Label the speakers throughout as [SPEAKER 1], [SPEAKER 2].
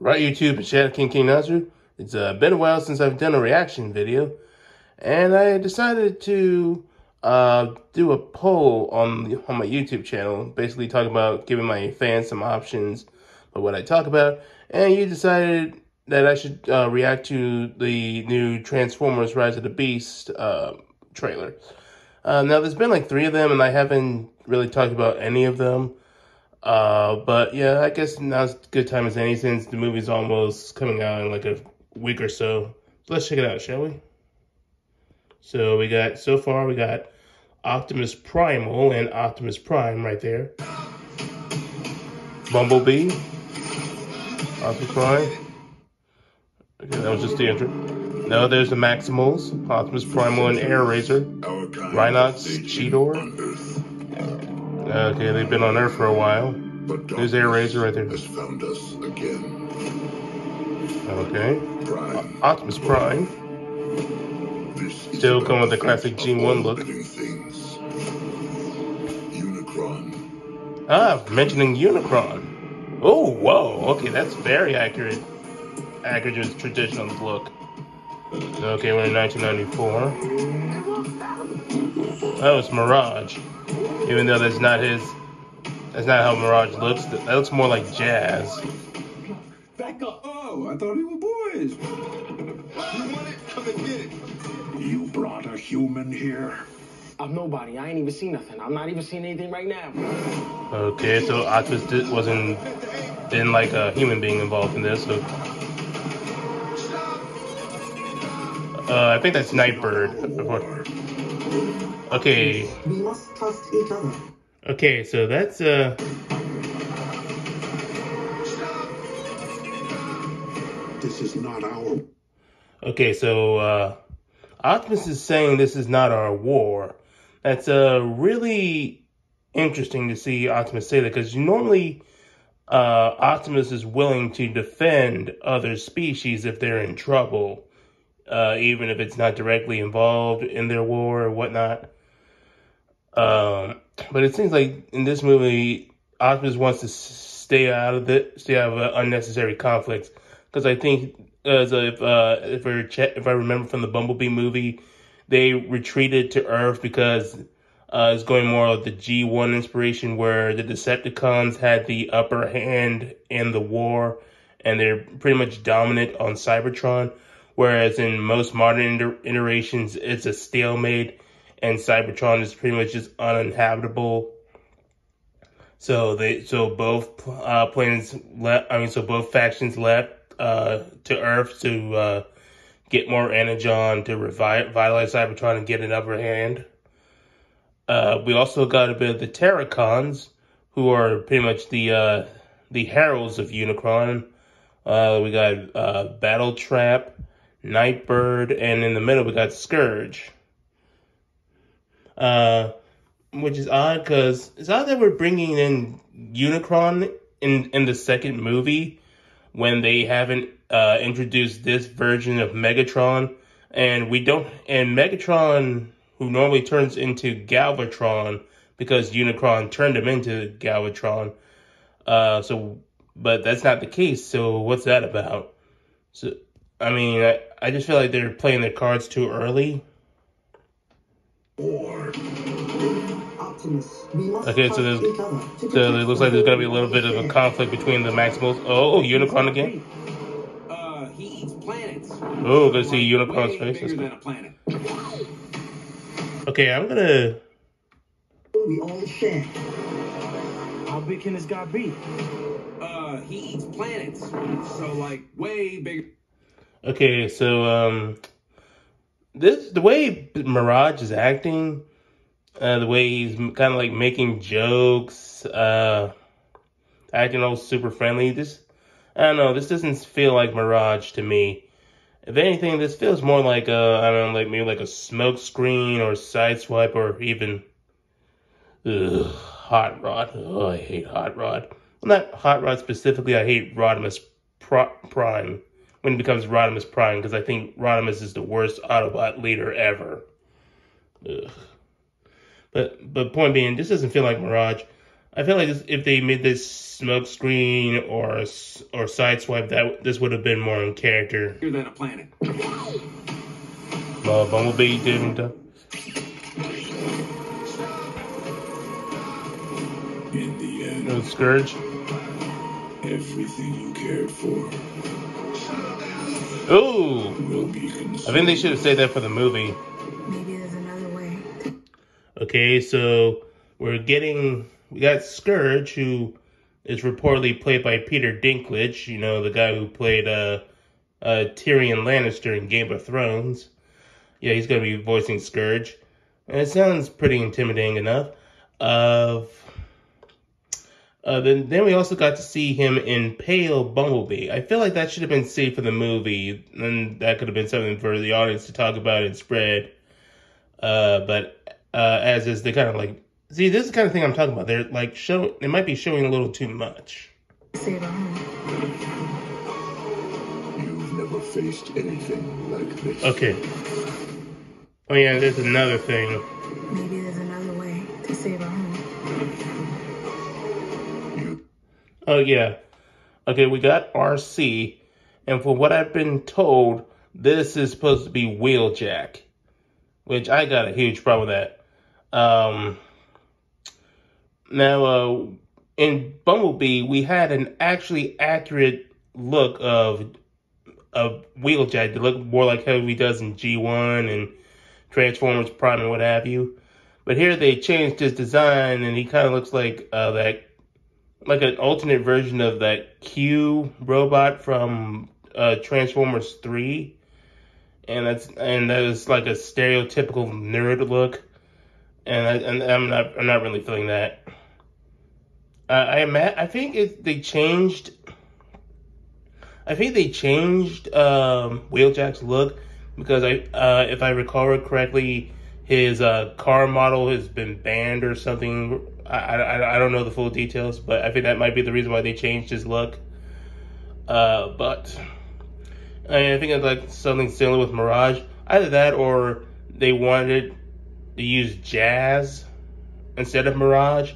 [SPEAKER 1] Right, YouTube, it's Shadow King Nazu. It's been a while since I've done a reaction video, and I decided to do a poll on my YouTube channel, basically talking about giving my fans some options of what I talk about, and you decided that I should react to the new Transformers Rise of the Beast trailer. Now, there's been like 3 of them, and I haven't really talked about any of them. But yeah, I guess now's a good time as any since the movie's almost coming out in like a week or so. So let's check it out, shall we? So far we got Optimus Primal and Optimus Prime right there. Bumblebee. Optimus Prime. Okay, that was just the intro. Now there's the Maximals, Optimus Primal and Airazor. Rhinox, Cheetor. Okay, they've been on Earth for a while. There's Airazor right there.
[SPEAKER 2] Has found us again.
[SPEAKER 1] Okay. Optimus Prime. Still coming with the classic G1 look.
[SPEAKER 2] Unicron.
[SPEAKER 1] Ah, mentioning Unicron. Oh, whoa. Okay, that's very accurate. Accurate to his traditional look. Okay, we're in 1994. That was Mirage. Even though that's not how Mirage looks. That looks more like Jazz.
[SPEAKER 3] Back up. Oh, I thought we were boys. You want it? Come and get it. You brought a human here.
[SPEAKER 4] I'm nobody. I ain't even seen nothing. I'm not even seeing anything right now.
[SPEAKER 1] Okay, so Optimus didn't like a human being involved in this. So, I think that's Nightbird. Okay.
[SPEAKER 5] We must trust each other.
[SPEAKER 1] Okay, so that's
[SPEAKER 2] This is not our...
[SPEAKER 1] Okay, so Optimus is saying this is not our war. That's really interesting to see Optimus say that, because normally Optimus is willing to defend other species if they're in trouble, even if it's not directly involved in their war or whatnot. But it seems like in this movie, Optimus wants to stay out of unnecessary conflicts. Because I think, if I remember from the Bumblebee movie, they retreated to Earth because it's going more of the G1 inspiration, where the Decepticons had the upper hand in the war, and they're pretty much dominant on Cybertron. Whereas in most modern iterations, it's a stalemate, and Cybertron is pretty much just uninhabitable. So both factions left to Earth to get more Energon to revitalize Cybertron and get an upper hand. We also got a bit of the Terracons, who are pretty much the heralds of Unicron. We got Battletrap, Nightbird, and in the middle we got Scourge. Which is odd, because it's odd that we're bringing in Unicron in the second movie when they haven't introduced this version of Megatron, and Megatron, who normally turns into Galvatron because Unicron turned him into Galvatron. But that's not the case. So what's that about? So I mean, I just feel like they're playing their cards too early. Okay, so it looks like there's gonna be a little bit of a conflict between the Maximals. Oh, Unicron again.
[SPEAKER 4] He eats planets.
[SPEAKER 1] Oh, good to see Unicron's face.
[SPEAKER 4] Bigger than a planet.
[SPEAKER 1] Okay, I'm gonna.
[SPEAKER 5] We all share.
[SPEAKER 4] How big can this guy be?
[SPEAKER 3] He eats planets. So, like, way bigger.
[SPEAKER 1] Okay, so the way Mirage is acting, the way he's kind of like making jokes, acting all super friendly. I don't know. This doesn't feel like Mirage to me. If anything, this feels more like I don't know, like maybe like a smoke screen or Sideswipe, or even Hot Rod. Oh, I hate Hot Rod. Well, not Hot Rod specifically. I hate Rodimus Prime when it becomes Rodimus Prime, because I think Rodimus is the worst Autobot leader ever. Ugh. But point being, this doesn't feel like Mirage. I feel like if they made this smoke screen or sideswipe, that this would have been more in character.
[SPEAKER 3] Bigger than a planet.
[SPEAKER 1] Bumblebee didn't.
[SPEAKER 2] In the end,
[SPEAKER 1] Scourge.
[SPEAKER 2] everything you cared for
[SPEAKER 1] Ooh,
[SPEAKER 2] will be consumed.
[SPEAKER 1] I think they should have said that for the movie.
[SPEAKER 5] Maybe there's another way.
[SPEAKER 1] Okay, so we got Scourge, who is reportedly played by Peter Dinklage, you know, the guy who played Tyrion Lannister in Game of Thrones. Yeah, he's going to be voicing Scourge. And it sounds pretty intimidating enough. Then we also got to see him in Pale Bumblebee. I feel like that should have been saved for the movie, and that could have been something for the audience to talk about and spread. But as is, they kind of like, see, this is the kind of thing I'm talking about. They're like they might be showing a little too much.
[SPEAKER 5] Save our home.
[SPEAKER 2] You've never faced anything like this.
[SPEAKER 1] Okay. Oh yeah, there's another thing.
[SPEAKER 5] Maybe there's another way to save our home.
[SPEAKER 1] Oh yeah. Okay, we got RC, and from what I've been told, this is supposed to be Wheeljack, which I got a huge problem with that. Now, in Bumblebee, we had an actually accurate look of Wheeljack to look more like how he does in G1 and Transformers Prime and what have you. But here they changed his design, and he kind of looks like like an alternate version of that Q robot from Transformers 3. And that is like a stereotypical nerd look. And I'm not really feeling that. I think they changed Wheeljack's look because if I recall it correctly, his car model has been banned or something. I don't know the full details, but I think that might be the reason why they changed his look. But I think it's like something similar with Mirage. Either that or they wanted to use Jazz instead of Mirage.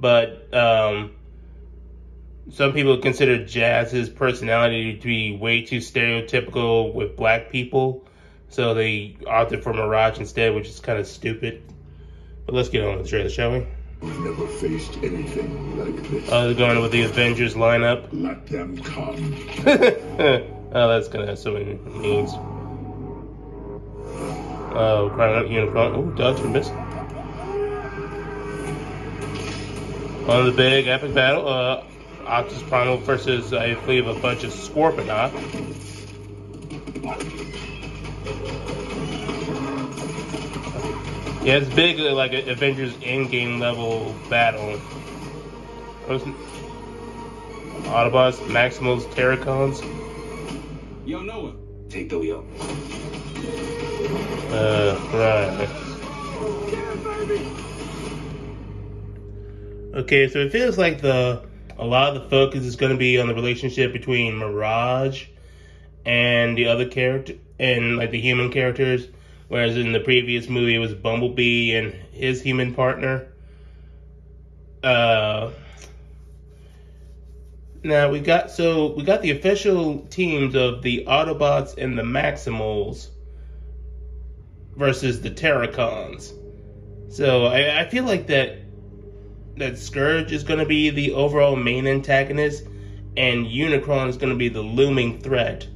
[SPEAKER 1] But some people consider Jazz's personality to be way too stereotypical with black people. So they opted for Mirage instead, which is kind of stupid. But let's get on with the trailer, shall we?
[SPEAKER 2] You've never faced anything like this.
[SPEAKER 1] They're going with the Avengers lineup.
[SPEAKER 2] Let them come.
[SPEAKER 1] Oh, that's gonna have so many means. Oh, crying out Unicron. Oh, dodge and miss. On the big epic battle, Optimus Primal versus, I believe, a bunch of Scorponok. Yeah, it's big, like an Avengers Endgame level battle. Autobots, Maximals, Terracons.
[SPEAKER 3] Yo, Noah, take the wheel.
[SPEAKER 1] Right. Okay, so it feels like a lot of the focus is going to be on the relationship between Mirage and the other character, and like the human characters. Whereas in the previous movie, it was Bumblebee and his human partner. Now we got the official teams of the Autobots and the Maximals versus the Terracons. So I feel like that Scourge is going to be the overall main antagonist, and Unicron is going to be the looming threat,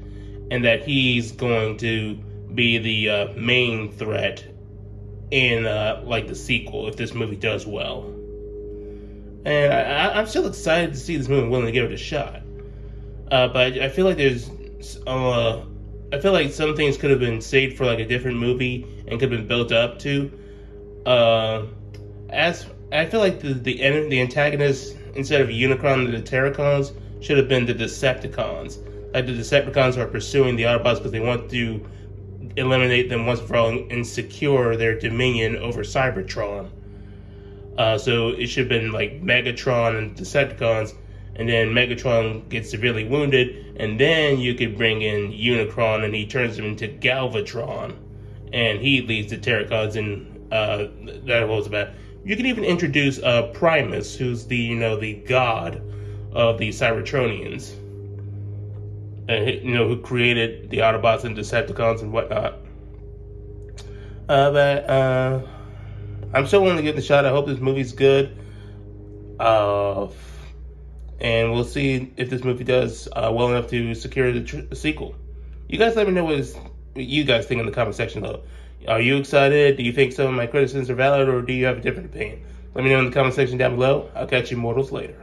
[SPEAKER 1] and that he's going to be the main threat in like the sequel if this movie does well. And I'm still excited to see this movie, willing to give it a shot. But I feel like I feel like some things could have been saved for like a different movie and could have been built up to. As I feel like the antagonist instead of Unicron and the Terracons should have been the Decepticons. Like the Decepticons are pursuing the Autobots because they want to eliminate them once for all and secure their dominion over Cybertron. So it should have been like Megatron and Decepticons, and then Megatron gets severely wounded, and then you could bring in Unicron and he turns him into Galvatron, and he leads the Terracons, and that holds about. You can even introduce Primus, who's the the god of the Cybertronians, and who created the Autobots and Decepticons and whatnot. But I'm still willing to give it a shot. I hope this movie's good. And we'll see if this movie does well enough to secure the sequel. You guys let me know what you guys think in the comment section though. Are you excited? Do you think some of my criticisms are valid, or do you have a different opinion? Let me know in the comment section down below. I'll catch you mortals later.